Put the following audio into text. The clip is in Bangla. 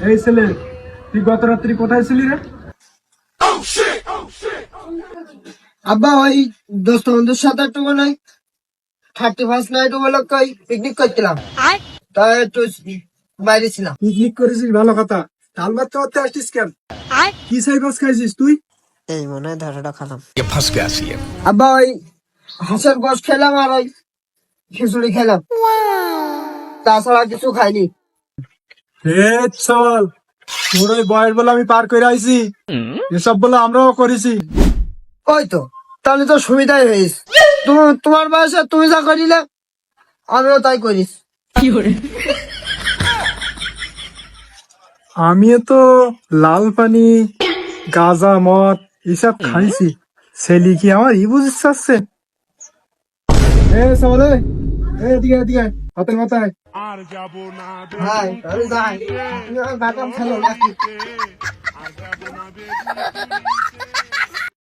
এই ছেলে, তুই গত রাত্রি কোথায় ছিলি রে? আব্বা ওই দোস্ত বন্ধুর সাথে একটু মানে 31st নাইট উপলক্ষ পিকনিক করছিলাম, তাই একটু বাইরে ছিলাম। পিকনিক করেছিস, ভালো কথা। ডাল ভাত খাওয়াতে আসছিস কেন? কি সাই মাছ খাইছিস তুই? এই মনে হয় 10টা খেলাম। আব্বা ওই হাঁসের গোশ খেলাম আর ওই খিচুড়ি খেলাম, তাছাড়া কিছু খাইনি। হে চল, তোর ওই বয়ের বলে আমি পার করে আইছি, এসব বলে আমরাও করেছি। ওই তো, তাহলে তো সুবিধাই হয়েছে। তোমার বয়সে তুমি যা করিলে আমিও তাই করিস। আমিও তো লাল পানি, গাঁজা, মদ এসব খাইছি। ছেলে কি আমার বুঝতে চাচ্ছে? এ চলে, এদিকে এদিকে, হাতের মাথায়। হ্যাঁ তাহলে যাই, তুমি আমার বাদাম খেলো নাকি?